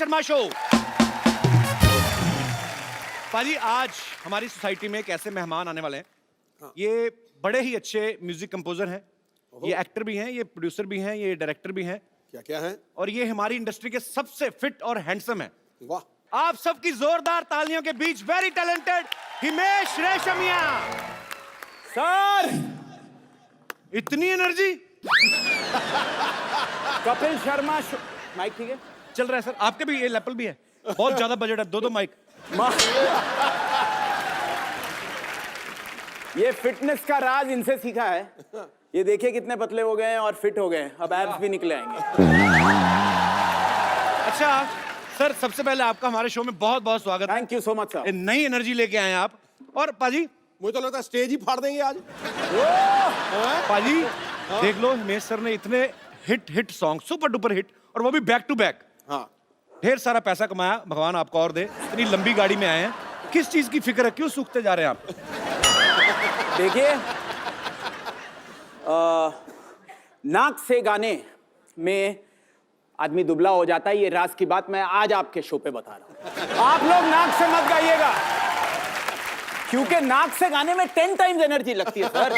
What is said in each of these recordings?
Sharma show. पाजी आज हमारी सोसाइटी में एक ऐसे मेहमान आने वाले हैं। ये बड़े ही अच्छे म्यूजिक कंपोजर हैं, ये एक्टर भी हैं, ये प्रोड्यूसर भी हैं, ये डायरेक्टर भी हैं। क्या क्या है? और ये हमारी इंडस्ट्री के सबसे फिट और हैंडसम है। वाह, आप सबकी जोरदार तालियों के बीच very talented Himesh Reshammiya. Sir, इतनी energy. Kapil Sharma show. Mic ठीक है? चल रहा है सर। आपके भी ये लेवल भी है, बहुत ज्यादा बजट है, दो माइक। ये फिटनेस का राज इनसे सीखा है। ये देखिए कितने पतले हो गए हैं और फिट हो गए हैं, अब एब्स भी निकले आएंगे। अच्छा सर, सबसे पहले आपका हमारे शो में बहुत बहुत स्वागत है। Thank you so much sir. नई एनर्जी लेके आए हैं आप। और पाजी, मुझे तो लगता है स्टेज ही फाड़ देंगे आज। पाजी देख लो, हिमेश सर ने इतने hit song, super duper hit, और वो भी बैक टू बैक। हाँ, ढेर सारा पैसा कमाया, भगवान आपको और दे। इतनी लंबी गाड़ी में आए हैं, किस चीज की फिक्र है, क्यों सूखते जा रहे हैं आप? देखिए, नाक से गाने में आदमी दुबला हो जाता है, ये राज की बात मैं आज आपके शो पे बता रहा हूं। आप लोग नाक से मत गाइएगा, क्योंकि नाक से गाने में 10 टाइम्स एनर्जी लगती है सर।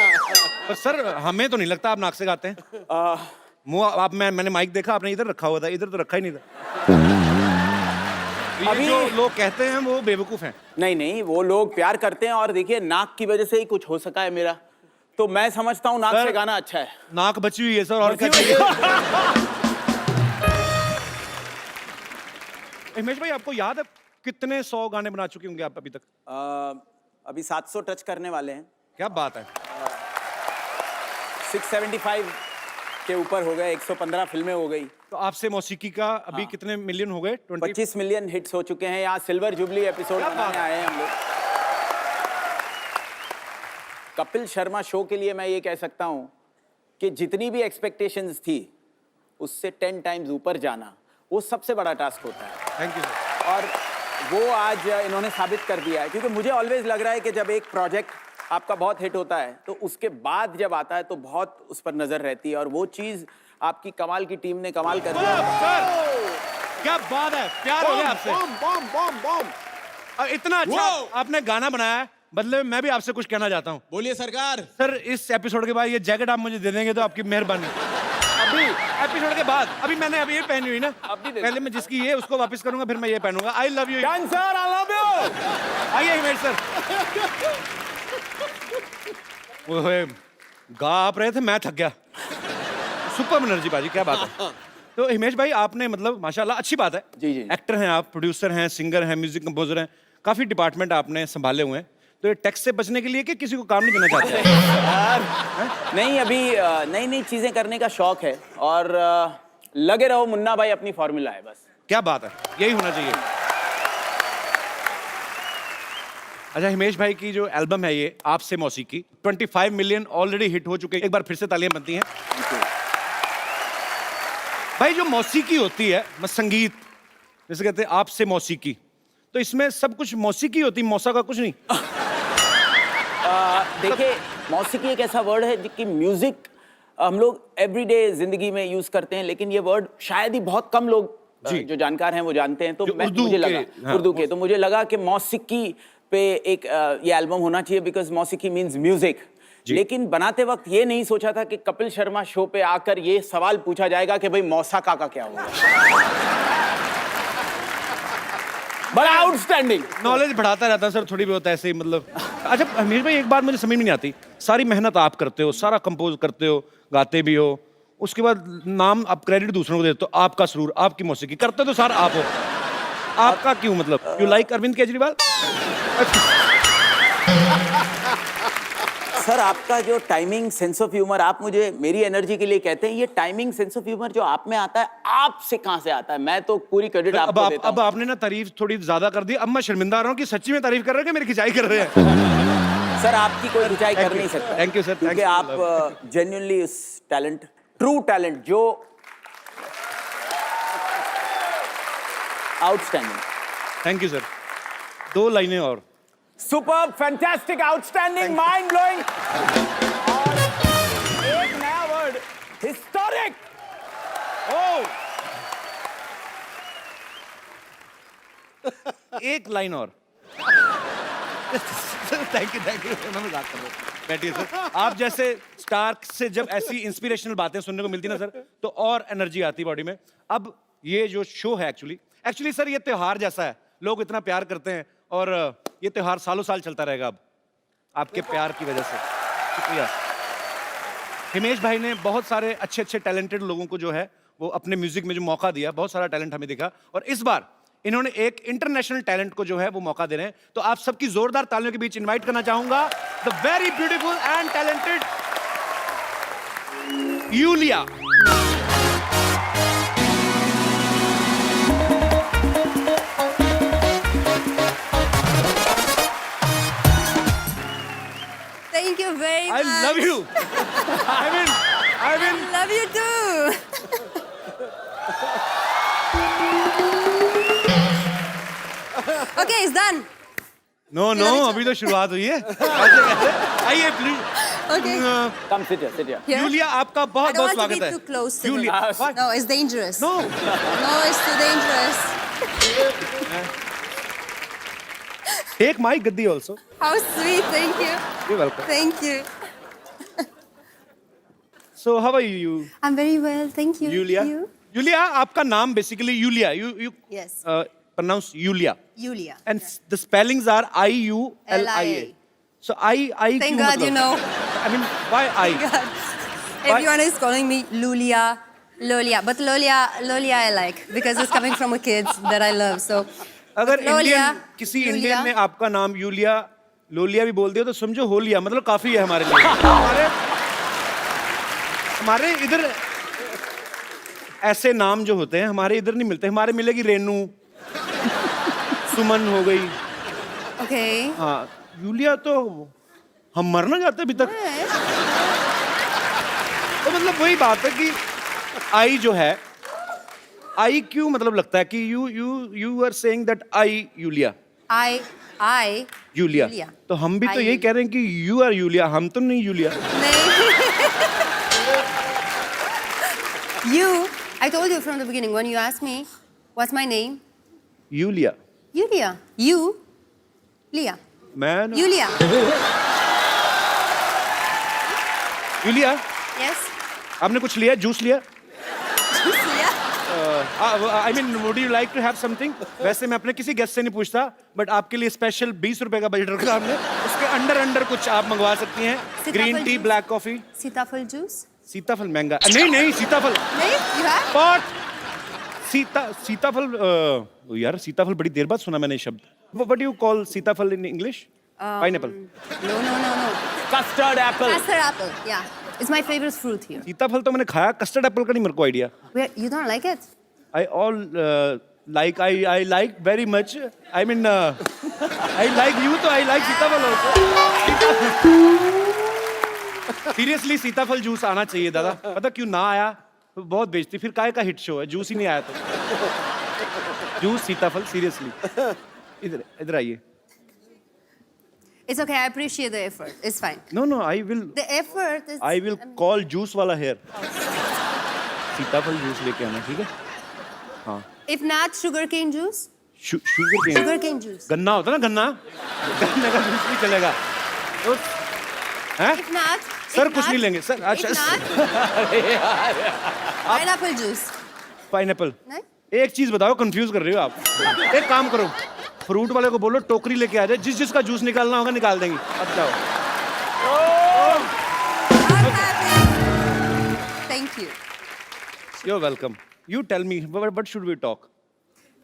पर सर हमें तो नहीं लगता आप नाक से गाते हैं। मुंह आप, मैंने माइक देखा, आपने इधर रखा हुआ था, इधर तो रखा ही नहीं था। अभी जो लोग कहते हैं वो बेवकूफ हैं। नहीं, वो लोग प्यार करते हैं, और देखिए नाक की वजह से ही कुछ हो सका है मेरा, तो मैं समझता हूँ नाक से गाना अच्छा है। नाक बची हुई है सर, और क्या चाहिए? हिमेश भाई, आपको याद है कितने 100 गाने बना चुके होंगे आप अभी तक? अभी 700 टच करने वाले हैं। क्या बात है। 675 के ऊपर हो गए, 115 फिल्में हो गई। तो आपसे मौसीकी का अभी कितने मिलियन हो गए? 25 मिलियन हिट्स हो चुके हैं। यहाँ सिल्वर जुबली एपिसोड बनाने आए हैं हम लोग। कपिल शर्मा शो के लिए मैं ये कह सकता हूँ कि जितनी भी एक्सपेक्टेशंस थी उससे 10 टाइम्स ऊपर जाना, वो सबसे बड़ा टास्क होता है। Thank you sir. और वो आज इन्होंने साबित कर दिया है, क्योंकि मुझे ऑलवेज लग रहा है कि जब एक प्रोजेक्ट आपका बहुत हिट होता है तो उसके बाद जब आता है तो बहुत उस पर नजर रहती है, और वो चीज आपकी कमाल की टीम ने कमाल कर दिया। सर क्या बात है, प्यार हो गया आपसे। बम। और इतना अच्छा आपने गाना बनाया है, बदले में मैं भी आपसे कुछ कहना चाहता हूँ। बोलिए सरकार। सर इस एपिसोड के बाद ये जैकेट आप मुझे दे देंगे तो आपकी मेहरबानी। अभी एपिसोड के बाद, अभी मैंने अभी ये पहनी हुई ना, पहले मैं जिसकी ये उसको वापस करूंगा, फिर मैं ये पहनूंगा। I love you done sir, I love you. आइए हिमेश सर। ओए, गा आप रहे थे, मैं थक गया। सुपर एनर्जी बाजी, क्या बात है। तो हिमेश भाई, आपने मतलब माशाल्लाह अच्छी बात है। जी। एक्टर हैं आप, प्रोड्यूसर हैं, सिंगर हैं, म्यूजिक कंपोजर हैं, काफी डिपार्टमेंट आपने संभाले हुए हैं। तो ये टैक्स से बचने के लिए कि किसी को काम नहीं देना चाहते हैं? नहीं, अभी नई नई चीजें करने का शौक है, और लगे रहो मुन्ना भाई, अपनी फॉर्मूला है बस। क्या बात है, यही होना चाहिए। अच्छा, हिमेश भाई की जो एल्बम है ये आपसे मौसीकी, 25 मिलियन ऑलरेडी हिट हो चुके हैं। एक बार फिर से तालियां बनती हैं। भाई जो मौसीकी होती है, संगीत, जैसे कहते हैं आपसे मौसीकी, तो इसमें सब कुछ मौसीकी होती है, मौसा का कुछ नहीं। देखिए, मौसीकी एक ऐसा वर्ड है जिसकी म्यूजिक हम लोग एवरीडे जिंदगी में यूज करते हैं, लेकिन ये वर्ड शायद ही बहुत कम लोग जो जानकार हैं वो जानते हैं। तो मुझे लगा उर्दू के, तो मुझे लगा कि मौसीकी पे एक ये एल्बम होना चाहिए, बिकॉज मौसीकी मीन्स म्यूजिक। लेकिन बनाते वक्त ये नहीं सोचा था कि कपिल शर्मा शो पे आकर ये सवाल पूछा जाएगा कि भाई मौसा का क्या हुआ। बड़ा आउटस्टैंडिंग। नॉलेज बढ़ाता रहता है सर, थोड़ी बहुत ऐसे ही मतलब। अच्छा हमीर भाई, एक बात मुझे समझ में नहीं आती, सारी मेहनत आप करते हो, सारा कंपोज करते हो, गाते भी हो, उसके बाद नाम आप क्रेडिट दूसरों को देते हो, आपका सुरूर, आपकी मौसीकी करते तो सारा आप हो, आपका क्यों? मतलब you like Arvind Kejriwal? Sir, आपका जो टाइमिंग सेंस ऑफ ह्यूमर, आप मुझे मेरी एनर्जी के लिए कहते हैं, ये टाइमिंग सेंस ऑफ ह्यूमर जो आप में आता है, आपसे कहां से आता है? मैं तो पूरी क्रेडिट आपको देता हूं। अब आपने ना तारीफ थोड़ी ज्यादा कर दी, अब मैं शर्मिंदा आ रहा हूं कि सच्ची में तारीफ कर रहे हैं कि मेरी खिंचाई कर रहे हैं। सर, आपकी कोई खिंचाई कर नहीं सकता। थैंक यू सर, क्योंकि आप जेन्युइनली उस टैलेंट, ट्रू टैलेंट, जो आउटस्टैंडिंग। Thank you sir. 2 लाइनें और। Superb, fantastic, outstanding, mind blowing, और एक नया वर्ड, हिस्टोरिक। एक लाइन और। थैंक यू मैं मजाक कर रहा हूँ। बैठिए सर। आप जैसे स्टार से जब ऐसी इंस्पिरेशनल बातें सुनने को मिलती ना सर, तो और एनर्जी आती बॉडी में। अब ये जो शो है एक्चुअली सर ये त्योहार जैसा है, लोग इतना प्यार करते हैं और ये त्योहार सालों साल चलता रहेगा अब आपके प्यार की वजह से। शुक्रिया। हिमेश भाई ने बहुत सारे अच्छे अच्छे टैलेंटेड लोगों को जो है वो अपने म्यूजिक में जो मौका दिया, बहुत सारा टैलेंट हमें दिखा, और इस बार इन्होंने एक इंटरनेशनल टैलेंट को जो है वो मौका दे रहे हैं। तो आप सबकी जोरदार तालियों के बीच इनवाइट करना चाहूंगा the very beautiful and talented Yulia. Thank you very much. I love you. I mean, Love you too. Okay, it's done. no, अभी तो शुरुआत हुई है। ऐसे कैसे? आइए please. Okay. Come sit here, sit here. Here? Yulia, आपका I बहुत don't बहुत want to स्वागत be है। too close to Yulia, him. what? No, it's dangerous. No. No, it's too dangerous. Take my gaddi also. How sweet. Thank you. You're welcome. Thank you. So how are you, I'm very well. Thank you. Yulia? You? Yulia, आपका नाम basically Yulia. You Yes. pronounce Yulia. Yulia. And the spellings are I-U-L-I-A. So I Thank क्यों God मतलब? you know. I mean, why I? God. Everyone is calling me Lulia. Lolia. But Lolia I like because it's coming from a kid that I love. So अगर Lolia, Indian किसी Yulia. Indian ने आपका नाम Yulia लोलिया भी बोल दिया तो समझो हो लिया, मतलब काफी है हमारे लिए। हमारे इधर ऐसे नाम जो होते हैं हमारे इधर नहीं मिलते। हमारे मिलेगी रेनू, सुमन हो गई। okay. हाँ, यूलिया तो हम मरना चाहते अभी तक। तो मतलब वही बात है कि आई जो है, आई क्यों मतलब लगता है कि you are saying that I Yulia I Yulia, Yulia. तो हम भी तो I- यही कह रहे हैं कि यू आर यूलिया, हम तो नहीं यूलिया। नहीं. You, I told you from the beginning when you asked me what's my name, Yulia Yulia. You, Lia. मैं Yulia. Yulia, Yes. आपने कुछ लिया, जूस लिया? Lia. I mean would you like to have something? वैसे मैं अपने किसी guest से नहीं पूछता, बट आपके लिए स्पेशल 20 रुपए का बजट रखा हमने। उसके अंडर कुछ आप मंगवा सकती हैं। सीताफल green tea, juice. Black coffee. Sitafal juice. सीताफल महंगा नहीं सीताफल नहीं, you have? पॉट सीताफल यार सीताफल बड़ी देर बाद सुना मैंने ये शब्द। व्हाट यू कॉल सीताफल in English? Pineapple. No. Custard apple. Custard apple. Yeah, it's my favorite fruit here. सीताफल तो मैंने खाया, कस्टर्ड एप्पल का नहीं मेरे को idea. Where you don't like it? I all I like very much. I mean I like you, तो I like सीताफल also. सीरियसली सीताफल जूस आना चाहिए दादा। पता क्यों ना आया? तो बहुत बेइज्जती। फिर काहे का हिट शो है, जूस ही नहीं आया तो। जूस सीताफल सीरियसली। इधर आइए। It's okay. I appreciate the effort. It's fine. No, I will The effort is. call juice वाला हेयर। सीताफल जूस लेके आना, ठीक है? If not, sugarcane juice. Sugarcane. Sugarcane juice. गन्ना होता है ना, गन्ना का जूस भी चलेगा। तो हैं? If not. सर if कुछ not- नहीं लेंगे सर। अच्छा If not, pineapple juice. Pineapple. नहीं? एक चीज बताओ, कंफ्यूज कर रही हो आप। एक काम करो, फ्रूट वाले को बोलो टोकरी लेके आ जाए, जिसका जूस निकालना होगा निकाल देंगे। अब जाओ। I'm happy. Thank you. You're welcome. You tell me, what should we talk?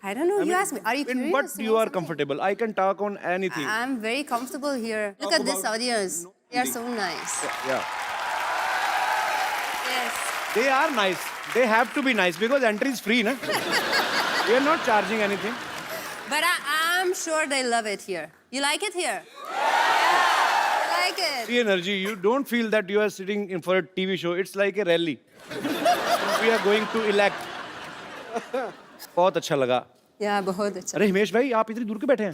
I don't know. You asked me. Are you In curious? what to you know are something? comfortable. I can talk on anything. I'm very comfortable here. Look at this audience. They are so nice. Yeah. Yes. They are nice. They have to be nice because entry is free, na? We are not charging anything. But I'm sure they love it here. You like it here? Yeah. I like it. See energy. You don't feel that you are sitting in for a TV show. It's like a rally. We are going to elect. बहुत अच्छा लगा। Yeah, बहुत अच्छा. अरे हिमेश भाई, आप इतनी दूर क्यों बैठे हैं?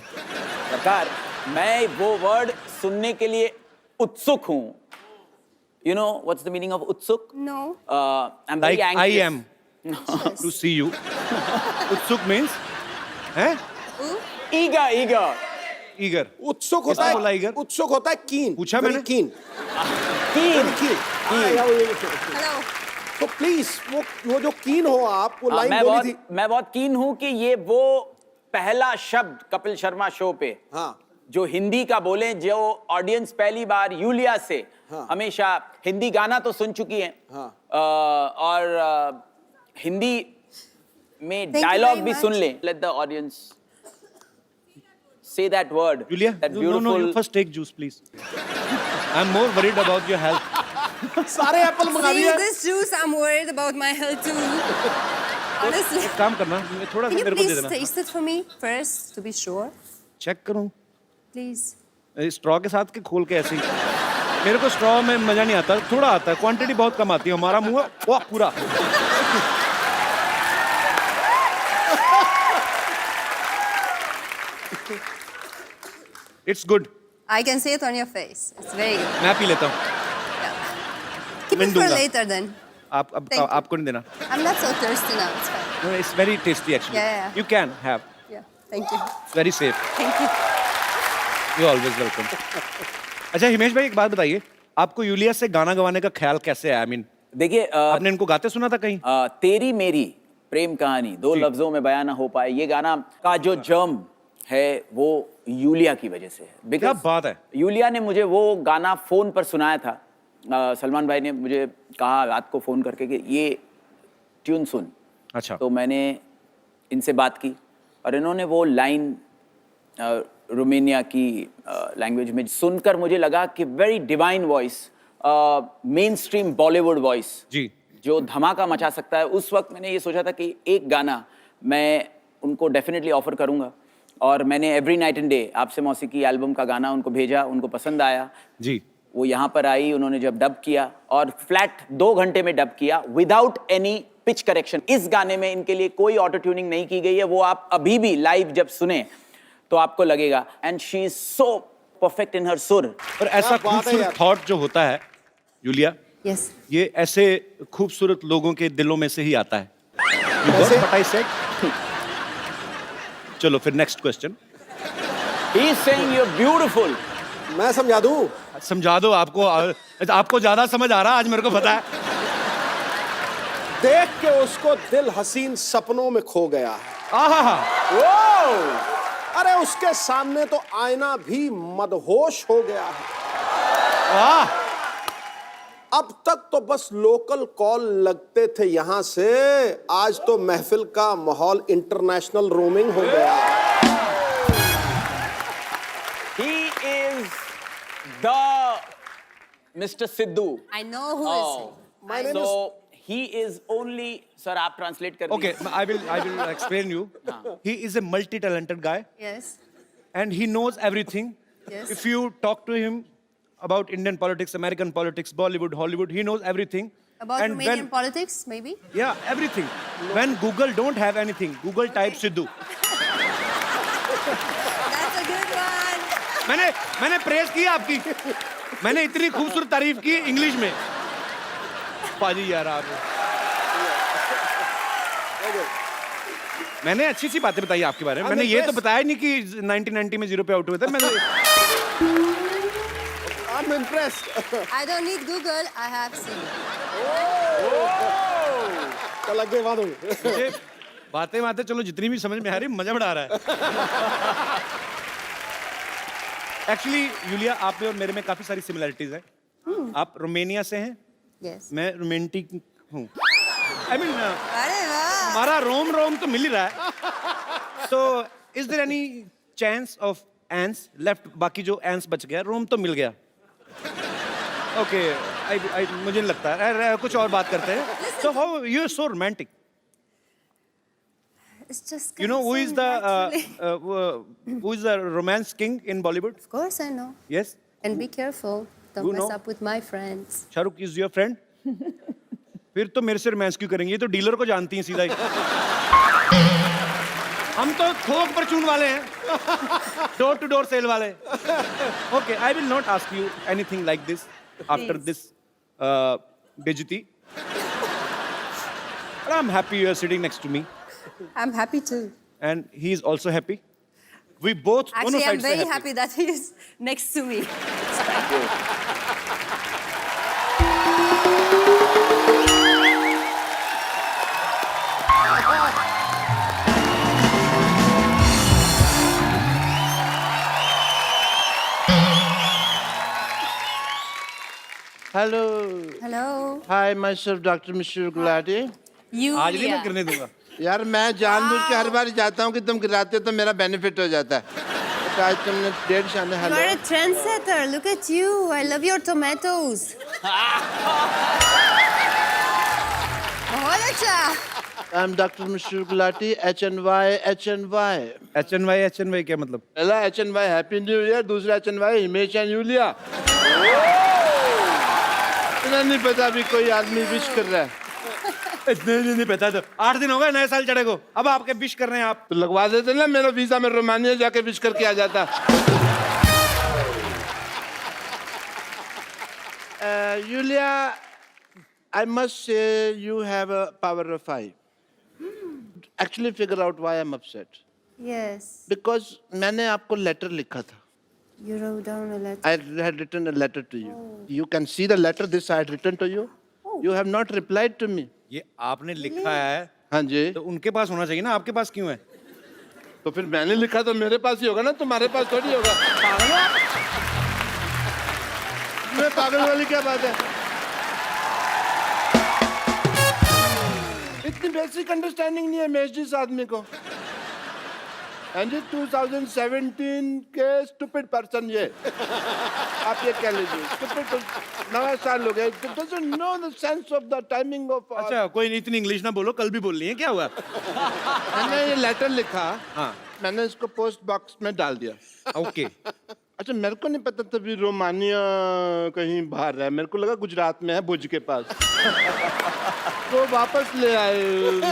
सरकार, मैं वो वर्ड सुनने के लिए उत्सुक हूँ। You know what's the meaning of utsuk? No. I'm very Like I anxious. am to see you. Utsuk means, हैं? Ooh. ईगर ईगर उत्सुक किसने होता बोला है, ईगर? उत्सुक होता है, कीन, पूछा very मैंने? कीन, कीन कीन। Hello. तो प्लीज वो जो कीन हो आप, वो लाइन मैं बोली थी। मैं बहुत कीन हूं कि ये वो पहला शब्द कपिल शर्मा शो पे हाँ, जो हिंदी का बोले, जो ऑडियंस पहली बार यूलिया से हाँ। हमेशा हिंदी गाना तो सुन चुकी है, हाँ। और हिंदी में Thank you डायलॉग very भी much. सुन ले. Let the audience say that word, Julia, that no, beautiful. no, you first take juice, please. I'm more worried about your health. सारे एप्पल मंगा Seeing दिए। this juice, I'm worried about my health too. Honestly. एक काम करना, थोड़ा सा Can you मेरे को दे please देना. taste it for me first to be sure? Check करूं. Please. स्ट्रॉ के साथ के खोल के ऐसे ही. मेरे को स्ट्रॉ में मजा नहीं आता, थोड़ा आता है, क्वांटिटी बहुत कम आती है. हमारा मुंह वाह पूरा. It's good. I can see it on your face. It's very good. मैं पी लेता हूँ. Keep मैं it for दूंगा. later then. Thank you. आपको नहीं देना. I'm not so thirsty now. It's fine. No, it's very tasty actually. Yeah. You can have. Yeah. Thank you. It's very safe. Thank you. You're always welcome. अच्छा हिमेश भाई एक बात बताइए, आपको Yulia से गाना गवाने का ख्याल कैसे आया? I mean, देखिए आपने इनको गाते सुना था कहीं? तेरी मेरी प्रेम कहानी दो लफ्जों में बयान ना हो पाए, ये गाना का जो जर्म है वो यूलिया की वजह से है. क्या Because बात है? यूलिया ने मुझे वो गाना फोन पर सुनाया था. सलमान भाई ने मुझे कहा रात को फोन करके कि ये ट्यून सुन. अच्छा. तो मैंने इनसे बात की और इन्होंने वो लाइन रोमानिया की लैंग्वेज में सुनकर मुझे लगा कि very divine voice, main stream Bollywood voice जी. जो धमाका मचा सकता है. उस वक्त मैंने ये सोचा था कि एक गाना मैं उनको डेफिनेटली ऑफर करूंगा और मैंने एवरी नाइट एंड डे आपसे मौसीकी एल्बम का गाना उनको भेजा. उनको पसंद आया. जी. वो यहाँ पर आई, उन्होंने जब डब किया और फ्लैट 2 घंटे में डब किया विदाउट एनी पिच करेक्शन. इस गाने में इनके लिए कोई ऑटो ट्यूनिंग नहीं की गई है. वो आप अभी भी लाइव जब सुने तो आपको लगेगा. And she is so perfect in हर सुर. और ऐसा क्या बात है खूबसूरत यार. थॉट जो होता है यूलिया, Yes. ये ऐसे खूबसूरत लोगों के दिलों में से ही आता है. You got what I said? चलो फिर next question. He is saying you are beautiful. मैं समझा दूं। समझा दो. आपको ज्यादा समझ आ रहा, आज मेरे को पता है. देख के उसको दिल हसीन सपनों में खो गया है। आहा. अरे उसके सामने तो आईना भी मदहोश हो गया है। वाह. अब तक तो बस लोकल कॉल लगते थे यहां से, आज तो महफिल का माहौल इंटरनेशनल रोमिंग हो गया। He is the Mr. Sidhu. I know who is he. My name So he is only, sir, आप translate कर Okay, I will explain you. He is a multi-talented guy Yes. and he knows everything. Yes. If you talk to him about Indian politics, American politics, Bollywood, Hollywood, he knows everything. About And Romanian when- politics, maybe? Yeah, everything. When Google don't have anything, Google type Sidhu. That's a good one. मैंने press की आपकी. मैंने इतनी खूबसूरत तारीफ की English में. पाजी यार आप. मैंने अच्छी सी बातें बताई आपके बारे में. मैंने ये तो बताया नहीं कि 1990 में 0 पे आउट हुए थे. मैंने I'm impressed. I don't need Google, I have seen. चल आगे बात होगी। मुझे बातें चलो जितनी भी समझ में आ रही मजा बड़ा आ रहा है. एक्चुअली यूलिया, आप में और मेरे में काफी सारी सिमिलरिटीज हैं. आप रोमानिया से हैं, Yes. मैं रोमांटिक हूँ. आई मीन अरे वाह. हमारा रोम तो मिल ही रहा है. So is there any chance of एंस लेफ्ट? बाकी जो एंस बच गया, रोम तो मिल गया. ओके, मुझे नहीं लगता है. कुछ और बात करते हैं. So how you are so romantic. It's just You know who is the naturally. who is the romance king in Bollywood? Of course I know. Yes, And be careful. Don't You mess know. up with my friends. Shahrukh is your friend. फिर तो मेरे से romance क्यों करेंगे? ये तो dealer को जानती हैं सीधा ही. हम तो थोक परचून वाले हैं, डोर टू डोर सेल वाले. Okay, I will not ask you anything like this after Please. This बेइज्जती. But I'm happy you are sitting next to me I'm happy too. and he is also happy. We both दोनों Actually, I'm sides से very happy. happy that he is next to me. Thank you. Hello Hello. Hi myself doctor Mishra Gulati आज नहीं मैं Yulia. गिरने दूंगा। यार मैं जानबूझ के हर बार जाता हूँ कि तुम गिराते हो तो मेरा बेनिफिट हो जाता है तो आज तुमने 1.5 शाने You hello are a trendsetter. Look at you. I love your tomatoes. बहुत अच्छा. I am doctor Mishra Gulati HNY HNY क्या मतलब? पहला HNY हैप्पी न्यू ईयर दूसरा HNY हिमेश एंड यूलिया इतना नहीं पता अभी कोई आदमी विश कर रहा है नहीं पता तो 8 दिन हो गए नए साल चढ़े को, अब आपके विश कर रहे हैं आप। तो लगवा देते ना मेरा वीजा में रोमानिया जाके विश करके आ जाता Yulia I must say you have a power of 5. Actually figure out why I'm upset. Yes. Because मैंने आपको letter लिखा था. You wrote down a letter. I had written a letter to you. You can see the letter this I had written to you. You have not replied to me. ये आपने लिखा है हाँ जी. तो उनके पास होना चाहिए ना, आपके पास क्यों है? तो फिर मैंने लिखा तो मेरे पास ही होगा ना, तुम्हारे पास थोड़ी होगा. पागल हो आप? मैं पागल वाली क्या बात है? इतनी बेसिक अंडरस्टैंडिंग नहीं है मेष जी इस आदमी को. हाँ जी 2017 के स्टूपिड पर्सन ये आप ये कह लीजिए स्टूपिड नया साल हो गया doesn't know the sense of the timing of अच्छा कोई नहीं, इतनी इंग्लिश ना बोलो, कल भी बोल रही है, क्या हुआ? मैंने ये लेटर लिखा हाँ मैंने इसको पोस्ट बॉक्स में डाल दिया ओके। अच्छा मेरे को नहीं पता तभी रोमानिया कहीं बाहर है मेरे को लगा गुजरात में है भुज के पास तो वापस ले आए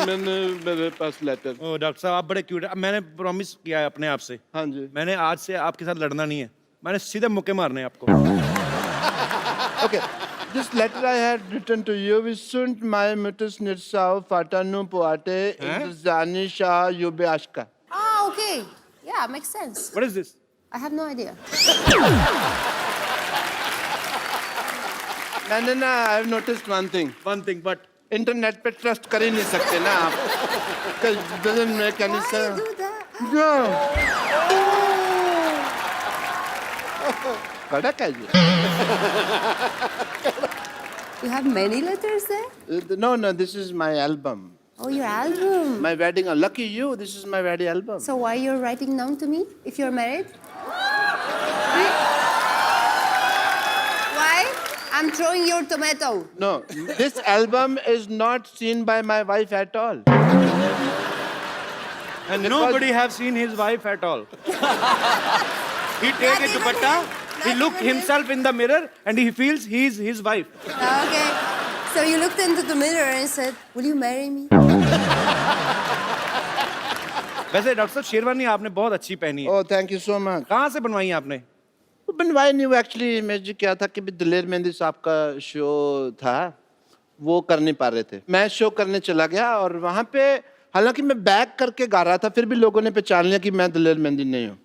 मैंने मेरे पास लेटर ओ डॉक्टर साहब आप बड़े क्यूट है। मैंने प्रॉमिस किया है अपने आप से, हाँ जी मैंने आज से आपके साथ लड़ना नहीं है, मैंने सीधे मुक्के मारने हैं आपको। Okay, this letter I had written to you is sunt mai mutus nirsau fatanu poate indzani shah yube ashka. Ah, okay. Yeah, makes sense. What is this? I have no idea. मैंने ना I have noticed one thing. One thing, but internet पे trust कर ही नहीं सकते ना आप. Doesn't make any Why you sense. do that? No. कड़क है ये. You have many letters there? No, this is my album. Oh, your album. My wedding. Lucky you, this is my wedding album. So why you're writing down to me if you're married? Why? I'm throwing your tomato. No, this album is not seen by my wife at all. and nobody have seen his wife at all. He take a Not even dupatta, him. he Not look even him. himself in the mirror and he feels he's his wife. Okay. So you looked into the mirror and said, "Will you marry me?" वैसे doctor साहब शेरवानी आपने बहुत अच्छी पहनी है, Oh, thank you so much. कहाँ से बनवाई है आपने? बनवाई नहीं वो एक्चुअली मैं जी क्या था कि भी दिलेर मेहंदी साहब का शो था वो कर नहीं पा रहे थे मैं शो करने चला गया और वहाँ पे हालांकि मैं बैक करके गा रहा था फिर भी लोगों ने पहचान लिया कि मैं दिलेर मेहंदी नहीं हूँ.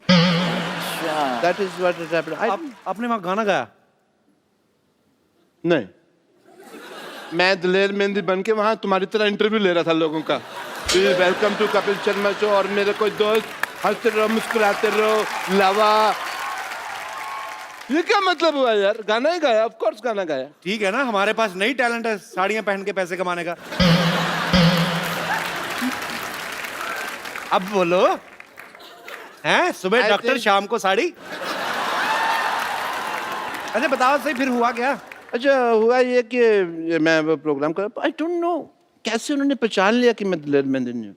That is what it happened. आपने वहाँ गाना गाया? नहीं मैं दिलेर मेहंदी बन के वहाँ तुम्हारी तरह इंटरव्यू ले रहा था लोगों का welcome to Kapil Sharma show और मेरे कोई दोस्त हंसते रहो मुस्कुराते रहो लावा ये क्या मतलब हुआ यार गाना ही गाया ऑफ कोर्स गाना गाया. ठीक है ना, हमारे पास नई टैलेंट है साड़ियाँ पहन के पैसे कमाने का. अब बोलो हैं सुबह I डॉक्टर think- शाम को साड़ी. अच्छा बताओ सही फिर हुआ क्या? अच्छा हुआ ये कि ये मैं वो प्रोग्राम कर आई डोंट नो कैसे उन्होंने पहचान लिया कि मैं दिलेर मेहंदी नहीं हूँ.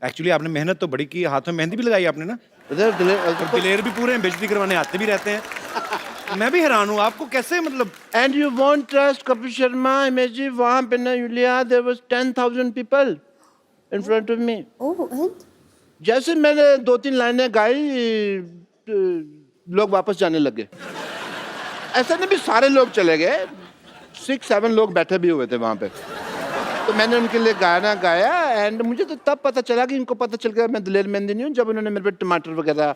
एक्चुअली आपने मेहनत तो बड़ी की, हाथों में मेहंदी भी लगाई आपने ना, उधर दिलेर भी पूरे हैं, बेइज्जती करवाने आते भी रहते हैं. मैं भी हैरान हूँ आपको कैसे मतलब. And you won't trust Kapil Sharma image ji वहाँ पे ना Yulia there was 10,000 people in front of me. Oh, and? जैसे मैंने 2-3 लाइनें गाई लोग वापस जाने लगे. ऐसा नहीं भी सारे लोग चले गए 6-7 लोग बैठे भी हुए थे वहाँ पे. तो मैंने उनके लिए गाना गाया एंड मुझे तो तब पता चला कि इनको पता चल गया मैं दिलेर मेहंदी नहीं हूँ जब उन्होंने मेरे पे टमाटर वगैरह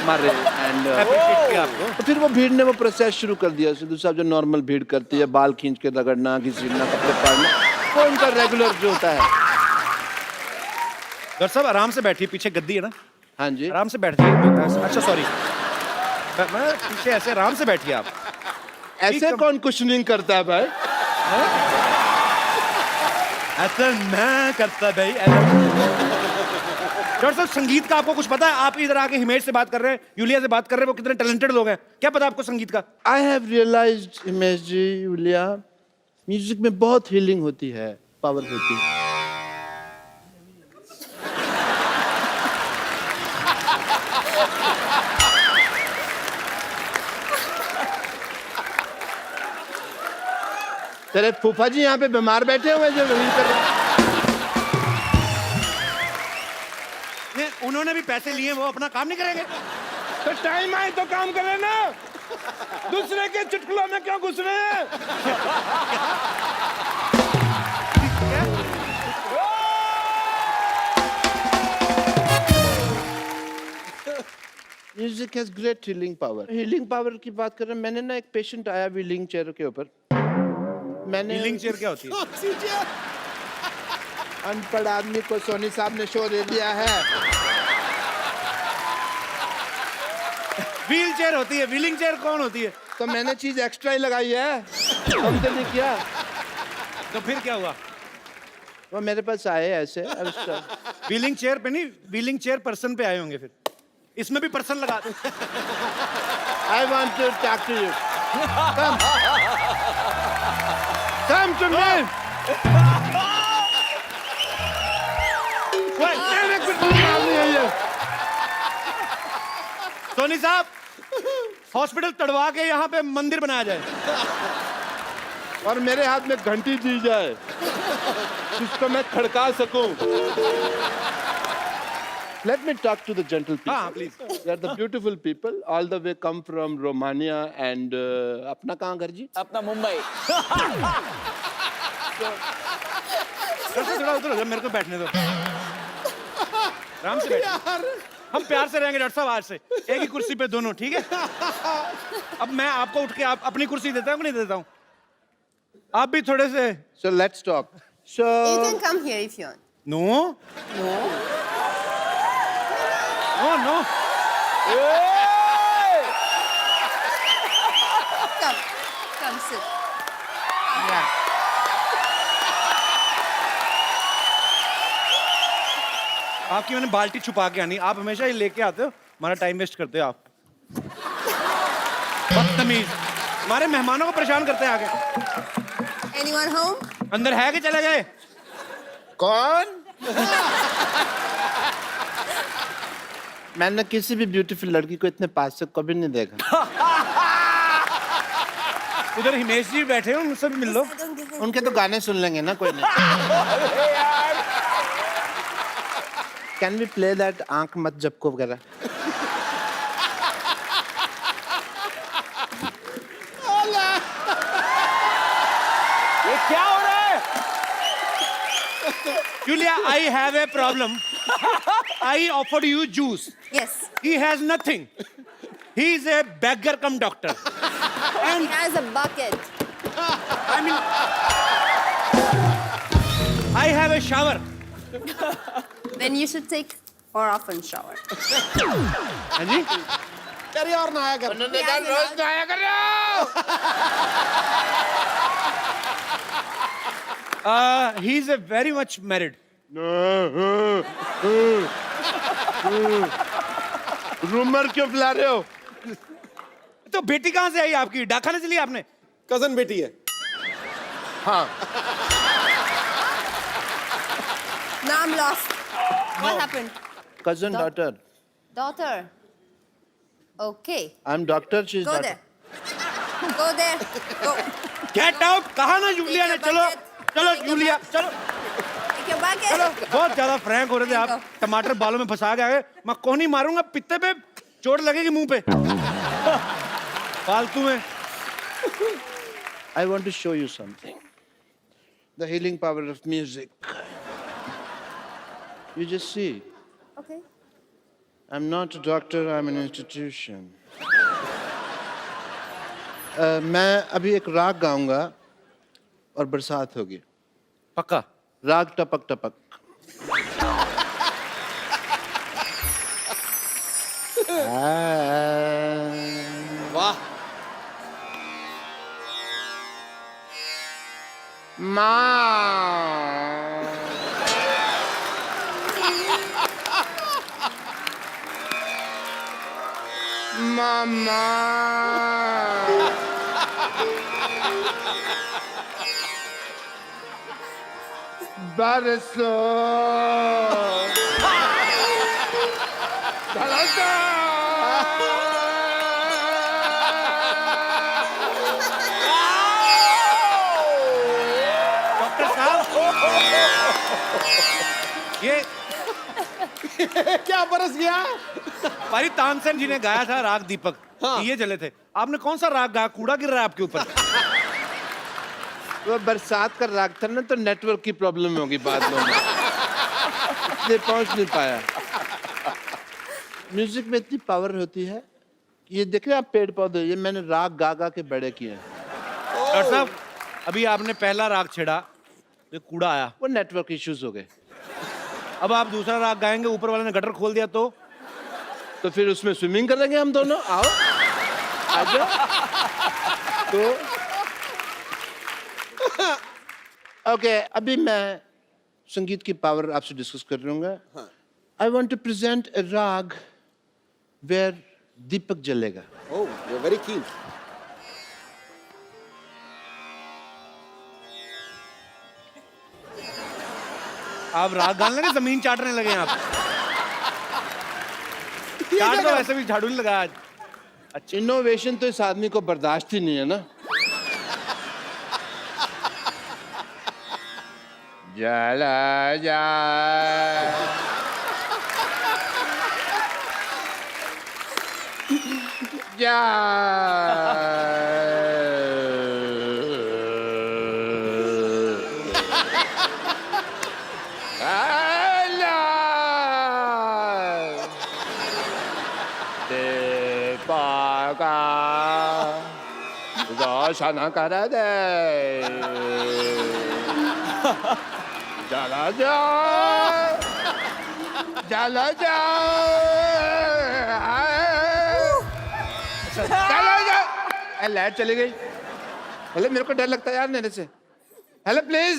मारे एंड Appreciate किया आपको। तो फिर वो भीड़ ने वो प्रोसेस शुरू कर दिया सिद्धू साहब जो नॉर्मल भीड़ करती है बाल खींच के रगड़ना घसीटना कपड़े फाड़ना वो उनका रेगुलर जो होता है। डॉक्टर साहब आराम से बैठिए, पीछे गद्दी है ना, हाँ जी आराम से बैठ जाइए। अच्छा सॉरी, मैं पीछे ऐसे आराम से बैठिए आप। ऐसे कौन कुशनिंग करता है भाई? ऐसा मैं करता भाई। डॉक्टर साहब संगीत का आपको कुछ पता है? आप इधर आके हिमेश से बात कर रहे हैं, यूलिया से बात कर रहे हैं, वो कितने टैलेंटेड लोग हैं, क्या पता आपको संगीत का? I have realised Himesh ji Yulia music में बहुत हीलिंग होती है, पावर होती है। तेरे फूफा जी यहाँ पे बीमार बैठे हुए जो वही कर रहे हैं। नहीं, उन्होंने भी पैसे लिए, वो अपना काम नहीं करेंगे? तो टाइम आए तो काम करे ना, दूसरे के चुटकुलों में क्यों घुस रहे हैं? Music has great healing power. Healing power की बात कर रहे हैं, मैंने ना एक पेशेंट आया व्हीलिंग चेयर के ऊपर, मैंने व्हीलिंग चेयर क्या होती है? अनपढ़ आदमी को सोनी साहब ने शो दे दिया है। व्हील चेयर होती है, व्हीलिंग चेयर कौन होती है? तो मैंने चीज एक्स्ट्रा ही लगाई है, समझे नहीं क्या? तो फिर क्या हुआ? वो मेरे पास आए ऐसे एक्स्ट्रा। व्हीलिंग चेयर पे नहीं, व्हीलिंग चेयर पर्सन पे आए होंगे, फिर इसमें भी पर्सन लगा दो। I want to talk to you. Come to me. मेरे कुछ मालूम नहीं है ये। सोनी साहब, हॉस्पिटल तड़वा के यहाँ पे मंदिर बनाया जाए और मेरे हाथ में घंटी दी जाए जिसको मैं खड़का सकूं। Let me talk to the gentle people. हाँ, please. They are the beautiful people. All the way come from Romania and अपना कहाँ घर जी? अपना मुंबई। थोड़ा उधर हो जाओ, मेरे को बैठने दो, आराम से बैठिए। हम प्यार से रहेंगे डॉक्टर साहब आज से, एक ही कुर्सी पे दोनों, ठीक है? अब मैं आपको उठ के आप अपनी कुर्सी देता हूँ कि नहीं देता हूँ? आप भी थोड़े से। So let's talk. So You can come here if you want. No No. No no, Come. Come sit. आपकी मैंने बाल्टी छुपा के आनी, आप हमेशा ही लेके आते हो, हमारा टाइम वेस्ट करते हो आप। बदतमीज, हमारे मेहमानों को परेशान करते हैं आगे। Anyone home? अंदर है कि चले गए? कौन? मैंने किसी भी ब्यूटीफुल लड़की को इतने पास से कभी नहीं देखा। उधर हिमेश जी बैठे हो, उनसे भी मिल लो। उनके तो गाने सुन लेंगे ना, कोई नहीं। कैन वी प्ले दैट आंख मत झपको वगैरह? ये क्या हो रहा है? Julia, I have a problem. I offered you juice. Yes. He has nothing. He is a beggar cum doctor. He has a bucket. I mean, I have a shower. Then you should take more often shower. हाँ जी? अरे और नहाया कर। उन्होंने कहा रोज नहाया करो। He is a very much married. Rumour क्यों फैला रहे हो? तो बेटी कहाँ से आई आपकी? डाकखाने से ली आपने? कजन बेटी है। हाँ। Now I'm lost. What happened? Cousin daughter. Daughter. Okay. I'm doctor. She's Go daughter. there. Go there. Go. Get out! कहा ना यूलिया ने? Take your चलो, bucket. चलो Take your यूलिया, चलो। Take your bucket. चलो, बहुत ज्यादा फ्रैंक हो रहे थे आप। Go. टमाटर बालों में फंसा के आ गए। मैं कोहनी मारूंगा, पित्ते पे चोट लगेगी मुंह पे। फालतू में। I want to show you something. the healing power of music. You just see. Okay. I'm not a doctor, I'm an institution. मैं अभी एक राग गाऊंगा और बरसात होगी. पक्का. राग टपक टपक. वाह. Mama. Baraso. डॉक्टर साहब, ये क्या बरस गया? भाई तानसेन जी ने गाया था राग दीपक. हाँ. ये चले थे. आपने कौन सा राग गाया? कूड़ा गिर रहा है आपके ऊपर. वो बरसात का राग था ना, तो नेटवर्क की प्रॉब्लम होगी बाद में. इसलिए पहुंच नहीं पाया. म्यूजिक में इतनी पावर होती है. ये देख रहे हैं आप पेड़ पौधे, ये मैंने राग गा गा के बड़े किए हैं. डॉक्टर साहब, अभी आपने पहला राग छेड़ा, ये कूड़ा आया. वो नेटवर्क इश्यूज हो गए. अब आप दूसरा राग गाएंगे, ऊपर वाले ने गटर खोल दिया तो तो फिर उसमें स्विमिंग करेंगे हम दोनों. आओ आ जाओ. तो ओके, अभी मैं संगीत की पावर आपसे डिस्कस कर लूंगा. आई वॉन्ट टू प्रेजेंट ए राग वेयर दीपक जलेगा. Oh, you're very keen. आप राग गाने लगे, जमीन चाटने लगे हैं आप. चाट तो वैसे भी झाड़ू नहीं लगा आज. इनोवेशन तो इस आदमी को बर्दाश्त ही नहीं है ना. जला जा जा देवागा रोशन कर दे. जला जा जला जा चलो जा. लाइट चली गई. हेलो, मेरे को डर लगता है यार नेने से. हेलो प्लीज,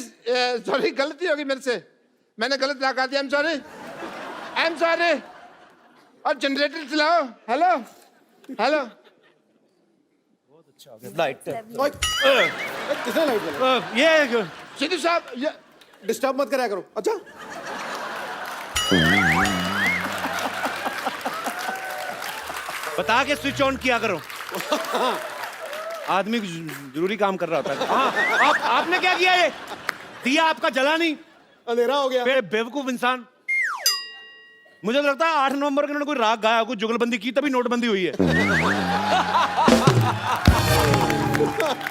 सॉरी, गलती होगी मेरे से. मैंने गलत लगा दिया. I am sorry. और जनरेटर चलाओ. Hello hello. लाइट. ओए, किसने लाइट जलाई? ये सिद्धू साहब, ये डिस्टर्ब मत कराया करो. अच्छा, बता के स्विच ऑन किया करो. आदमी जरूरी काम कर रहा होता है. हाँ, आपने क्या किया? ये दिया आपका जला नहीं. अंधेरा हो गया. बेवकूफ इंसान. मुझे तो लगता है 8 नवंबर को उन्होंने कोई राग गाया, कोई जुगलबंदी की, तभी नोटबंदी हुई है.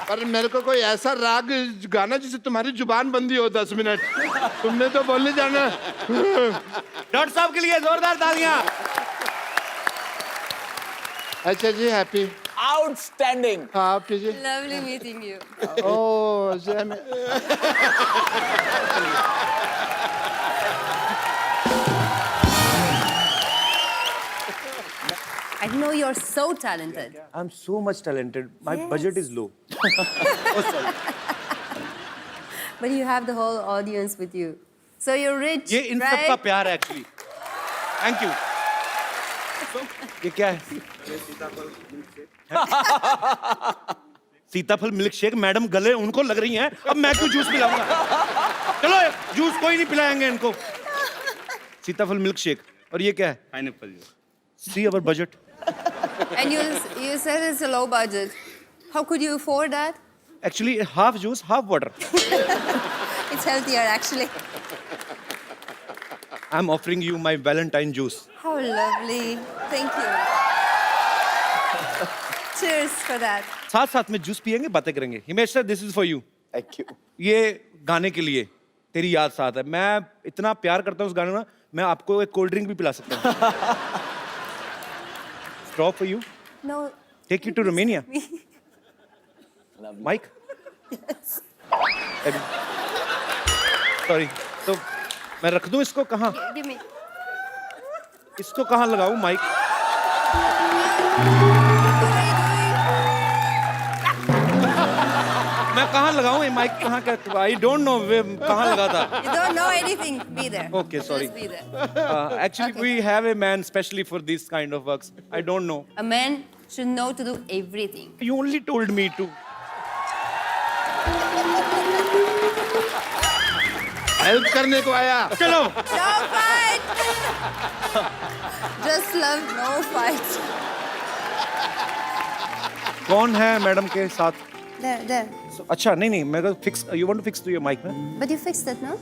पर मेरे को कोई ऐसा राग गाना जिससे तुम्हारी जुबान बंदी हो 10 मिनट. तुमने तो बोल जाना. डॉक्टर साहब के लिए जोरदार तालियां. अच्छा जी, हैप्पी. आउटस्टैंडिंग. हाँ, आप कीजिए. Lovely meeting you. Oh, I know you're so talented. I'm so much talented. My budget is low. But you have the whole audience with you. So you're rich, ये इन सब का right? प्यार है actually. Thank you. ये क्या है? सीताफल milk shake. Madam गले उनको लग रही हैं, अब मैं क्यों जूस पिलाऊंगा? चलो, जूस कोई नहीं पिलाएंगे इनको. सीताफल मिल्क शेक. और ये क्या है? Pineapple juice. See our budget. And you said it's a low budget. How could you afford that? Actually, half juice, half water. It's healthier, actually. I'm offering you my Valentine juice. How lovely. Thank you. Cheers for that. साथ साथ में juice पियेंगे, बातें करेंगे. Himesh sir, this is for you. Thank you. ये गाने के लिए तेरी याद साथ है। मैं इतना प्यार करता हूँ उस गाने में, मैं आपको एक कोल्ड ड्रिंक भी पिला सकता हूँ। Straw for you, No. Take you to Romania. Mike, sorry, तो मैं रख दूं इसको कहाँ? Give me. इसको कहाँ लगाऊं माइक? मैं कहाँ लगाऊं ये माइक? कहाँ क्या? आई डोंट नो कहाँ लगा था। You don't know anything. Be there. Okay, sorry. Just be there. Actually, we have a man specially for this kind of works. I don't know. A man should know to do everything. You only told me to. Help करने को आया। चलो। No fight. Just love, no fight. कौन है madam के साथ? There, there. अच्छा नहीं नहीं, मैं fix, you want to fix to your mic, ना? But you fixed it, no?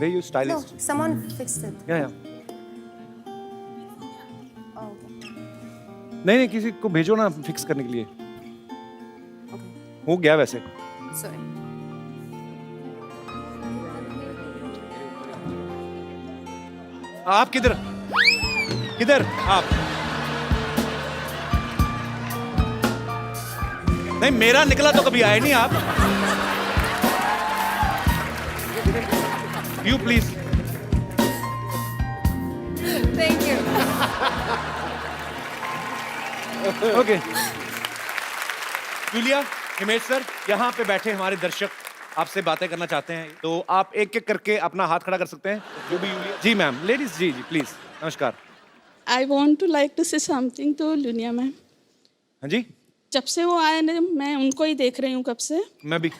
Where you No, stylist? someone fixed it. Yeah, yeah. Oh, okay. नहीं नहीं, किसी को भेजो ना फिक्स करने के लिए। हो गया वैसे। Sorry. आप किधर? किधर आप? नहीं, मेरा निकला तो कभी आए नहीं आप। You please. Thank you. Okay. Julia, Himesh sir, यहाँ पे बैठे हमारे दर्शक आपसे बातें करना चाहते हैं, तो आप एक एक करके अपना हाथ खड़ा कर सकते हैं। जो भी यूलिया जी मैम, लेडीज जी जी प्लीज। नमस्कार। I want to like to say something to Luniya ma'am. हाँ जी, जब से वो आए ना, मैं उनको ही देख रही हूँ कब से। मैं भी।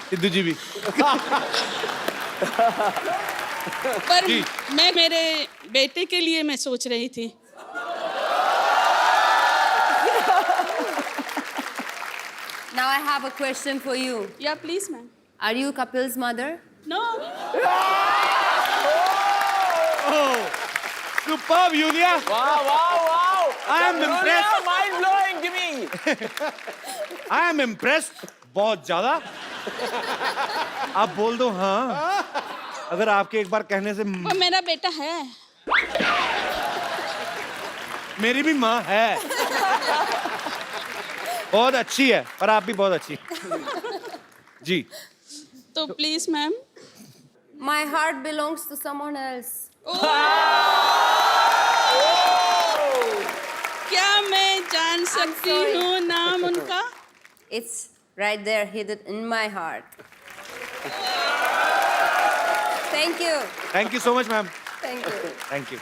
सिद्धू जी भी। पर जी। मैं मेरे बेटे के लिए मैं सोच रही थी। Now I have a question for you. या please ma'am. Are you Kapil's mother? No. Superb, Julia. वाह वाह वाह। I am impressed. Mind blowing, Jimmy। I am impressed. बहुत ज्यादा। आप बोल दो हाँ, अगर आपके एक बार कहने से वो मेरा बेटा है। मेरी भी माँ है। बहुत अच्छी है, पर आप भी बहुत अच्छी। जी। तो please ma'am. My heart belongs to someone else. क्या मैं जान सकती sorry. हूँ नाम उनका? It's right there, hidden in my heart. Thank you. Thank you so much ma'am. Thank you. Thank you.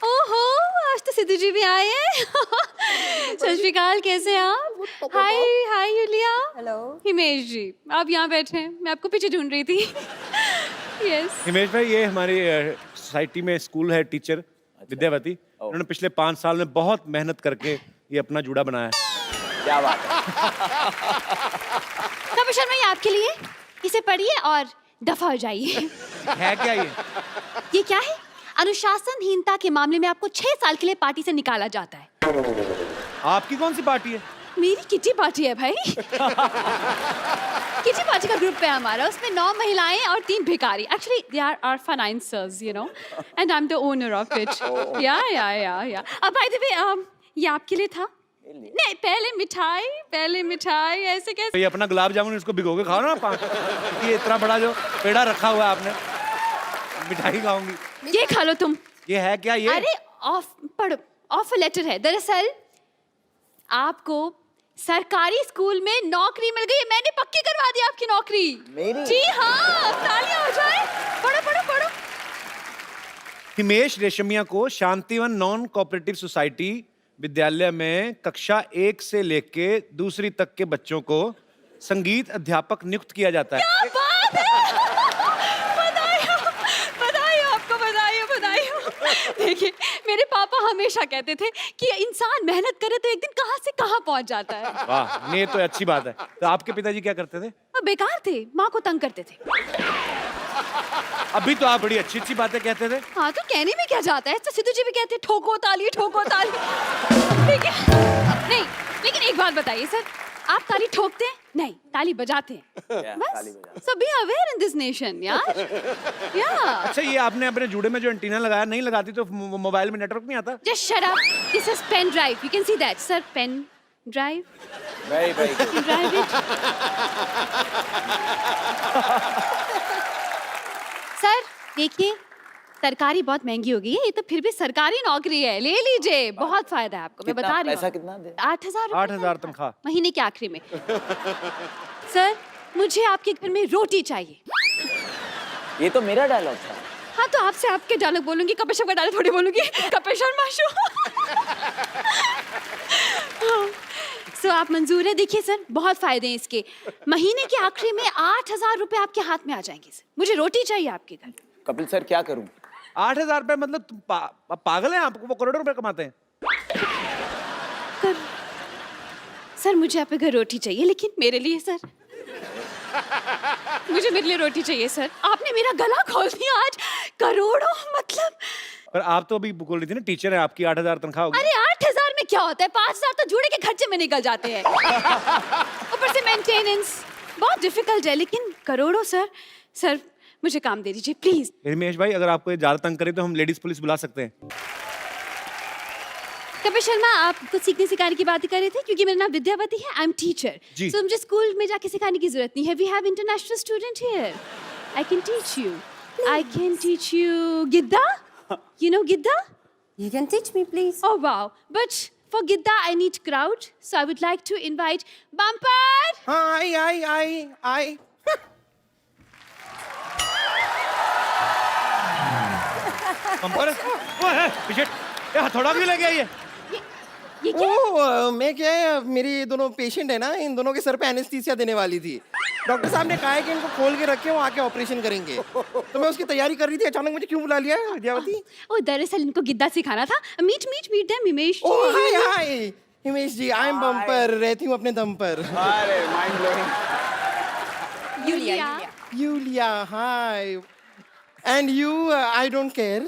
ओहो, आज तो सिद्धू जी भी आए हैं। सत श्री अकाल, कैसे हैं आप? हाय हाय यूलिया। हेलो। हिमेश जी, आप यहाँ बैठे हैं, मैं आपको पीछे ढूंढ रही थी। यस। हिमेश भाई, ये हमारी सोसाइटी में स्कूल है, टीचर विद्यावती। उन्होंने पिछले 5 साल में बहुत मेहनत करके ये अपना जूड़ा बनाया है। क्या बात है। कपिल शर्मा, ये आपके लिए, इसे पढ़िए और दफा हो जाइए। है क्या ये? ये क्या है? अनुशासनहीनता के मामले में आपको 6 साल के लिए पार्टी से निकाला जाता है। आपकी कौन सी पार्टी है? मेरी किटी पार्टी है भाई। किटी पार्टी का ग्रुप है हमारा, उसमें 9 महिलाएं और 3 भिखारी। Actually they are our financiers, you know, and I am the owner of it. या अब बाय द वे, ये आपके लिए था। नहीं, पहले मिठाई ऐसे कैसे? ये अपना गुलाब जामुन इसको भिगो के खाओ ना। ये इतना बड़ा जो पेड़ा रखा हुआ है आपने, मिठाई खाऊंगी। ये खा लो तुम। ये है क्या ये? अरे ऑफर लेटर है। दरअसल आपको सरकारी स्कूल में नौकरी मिल गई है। मैंने पक्की करवा दी आपकी नौकरी। मेरी? जी हाँ, तालियां हो जाए। पढ़ो। हिमेश रेशमिया को शांतिवन नॉन कोऑपरेटिव सोसाइटी विद्यालय में कक्षा 1 से लेके 2री तक के बच्चों को संगीत अध्यापक नियुक्त किया जाता है। क्या बात है! बधाई हो। देखिए, मेरे पापा हमेशा कहते थे कि इंसान मेहनत करे तो एक दिन कहाँ से कहाँ पहुंच जाता है। वाह, ये तो अच्छी बात है। तो आपके पिताजी क्या करते थे? वो बेकार थे, माँ को तंग करते थे। अभी तो आप बड़ी अच्छी अच्छी बातें कहते थे। हाँ तो कहने में क्या जाता है, तो सिद्धू जी भी कहते हैं ठोको ताली ठोको ताली। ठीक है नहीं, लेकिन एक बात बताइए सर, आप ताली ठोकते हैं? नहीं, ताली बजाते हैं। बस so be aware in this nation यार। या अच्छा, ये आपने अपने जूड़े में जो एंटीना लगाया, नहीं लगाती तो मोबाइल में नेटवर्क नहीं आता? Just shut up, this is pen drive, you can see that sir, pen drive, very very good. Drive it. Sir देखिए, सरकारी बहुत महंगी हो गई है, ये तो फिर भी सरकारी नौकरी है, ले लीजिए, बहुत फायदा है आपको, मैं बता रही हूँ। पैसा कितना दे? 8,000 8,000 तनख्वाह महीने के आखिरी में। सर मुझे आपके घर में रोटी चाहिए। ये तो मेरा डायलॉग था। हाँ तो आपसे आपके डायलॉग बोलूंगी, कपिल शर्मा डायलॉग थोड़ी बोलूंगी, कपिल शर्मा शो। सो आप मंजूर है? देखिए सर, बहुत फायदे हैं इसके, महीने के आखिरी में 8,000 रुपए आपके हाथ में आ जाएंगे सर। मुझे रोटी चाहिए आपके घर। कपिल सर क्या करूं? 8,000 रुपए मतलब तुम पागल हैं? आपको वो करोड़ों रुपए कमाते हैं। सर मुझे आपके घर रोटी चाहिए, लेकिन मेरे लिए सर। मुझे मेरे लिए रोटी चाहिए सर। आपने मेरा गला खोल दिया आज, करोड़ों मतलब। पर आप तो अभी बोल रही थी ना, टीचर है आपकी, 8,000 तनख्वाह होगी। अरे 8,000 में क्या होता है, 5,000 तो जूड़े के खर्चे में निकल जाते हैं। ऊपर से मेंटेनेंस बहुत डिफिकल्ट है, लेकिन करोड़ों सर। सर मुझे काम दे दीजिए प्लीज। हिमेश भाई, अगर आपको ये ज्यादा तंग करे तो हम लेडीज पुलिस बुला सकते हैं। कपिल शर्मा, आप कुछ सीखने सिखाने की बात कर रहे थे, क्योंकि मेरा नाम विद्यावती है, आई एम टीचर। जी। सो मुझे स्कूल में जाके सिखाने की जरूरत नहीं है, we have international student here. I can teach you, I can teach you Giddha. You know Giddha? You can teach me, please. Oh wow, but for Gidda I need crowd, so I would like to invite Bumper. आई पंपर वो है पीछे, ये हथौड़ा भी लगे ये। ये क्या? मैं क्या है, मेरे ये दोनों पेशेंट है ना, इन दोनों के सर पे एनेस्थीसिया देने वाली थी। डॉक्टर साहब ने कहा है कि इनको खोल के रखे, वो आके ऑपरेशन करेंगे। तो मैं उसकी तैयारी कर रही थी, अचानक मुझे क्यों बुला लिया विद्यावती? ओ दरअसल इनको गिद्दा सिखाना था। Meet them Himesh ji. Oh hi hi Himesh ji, I am bumper, रहती हूँ अपने दम पर। अरे mind blowing. Yulia. Yulia, hi. And you, I don't care.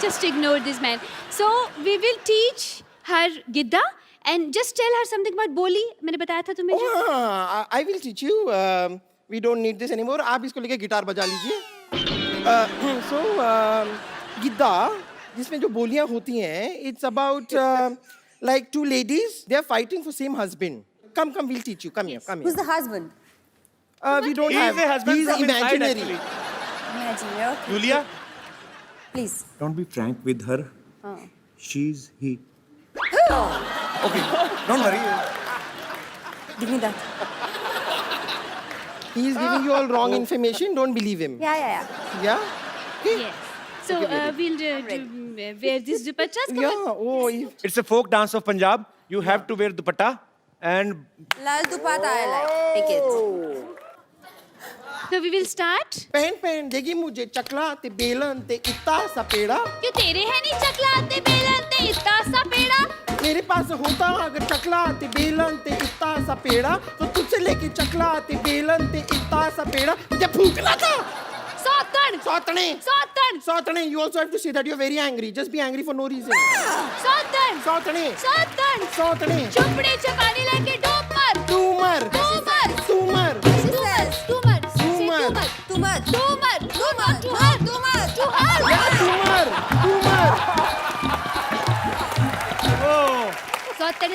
Just ignore this man. So we will teach her Gidda and just tell her something about बोली। मैंने बताया था तुम्हें जो। Oh, I will teach you. We don't need this anymore. आप इसको लेके guitar बजा लीजिए। So, गिद्दा, जिसमें जो बोलियां होती हैं, it's about like two ladies. They are fighting for same husband. Come, we'll teach you. Come here. Who's the husband? We don't He have. is a husband He's from inside, imaginary. actually. Imagine, okay. Julia, Please. don't be frank with her. She's he. Okay, don't worry. Give me that. He is giving you all wrong information. Don't believe him. Yeah. Yeah? Okay? Yes. So we'll wear this dupattas. Yeah. Oh, It's a folk dance of Punjab. You have to wear dupatta and Lal dupatta I like. Take it. So we will start. पहन देगी मुझे चकला ते बेलन ते इत्ता सा पेड़ा। क्यों तेरे है नहीं चकला ते बेलन ते इतना सा पेड़ा? मेरे पास होता अगर चकला ते बेलन ते इत्ता सा पेड़ा, तो तुझसे लेके चकला ते बेलन ते इत्ता सा पेड़ा मुझे फूकना था। सौतन। सौतने। सौतन। सौतने। You also have to say that you're very angry. Just be angry for no reason. सौतन। सौतने। सौतन। सौतने। चुपड़े चपाने लगे डोपर। तूमर। तूमर। तूमर। She says. तूमर। तूमर। Too much. तूमर। Too much. Too much. तूमर। तूमर। सौतन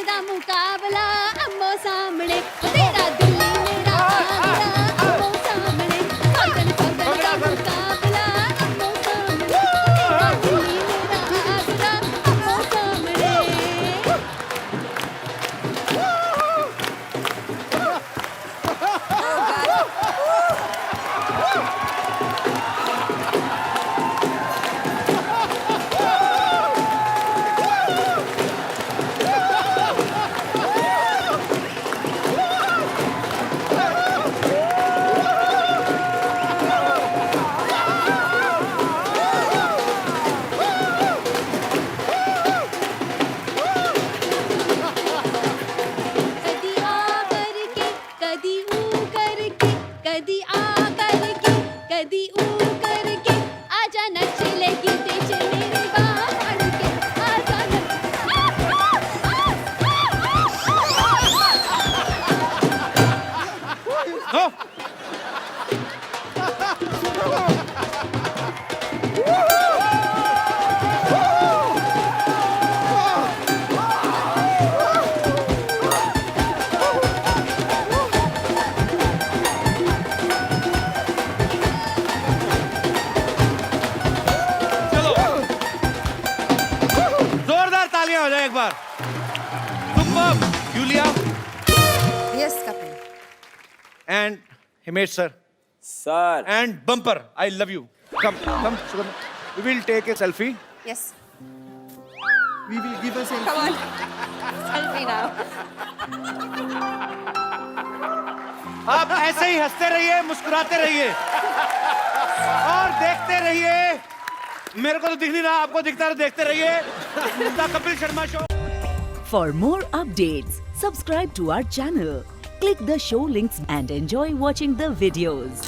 दा मुकाबला अम्मो सामने, तेरा दिल्ली मेरा आगरा अम्मो सामने। सौतन दा मुकाबला अम्मो सामने, तेरा दिल्ली मेरा आगरा अम्मो सामने। बार superb Yulia Yes, Captain. And Himesh sir sir and bumper I love you come we will take a selfie Yes. We will give us a Come on. Selfie now. आप ऐसे ही हंसते रहिए मुस्कुराते रहिए और देखते रहिए मेरे को तो दिख नहीं रहा आपको दिखता है देखते रहिए the Kapil Sharma show For more updates, subscribe to our channel, click the show links and enjoy watching the videos.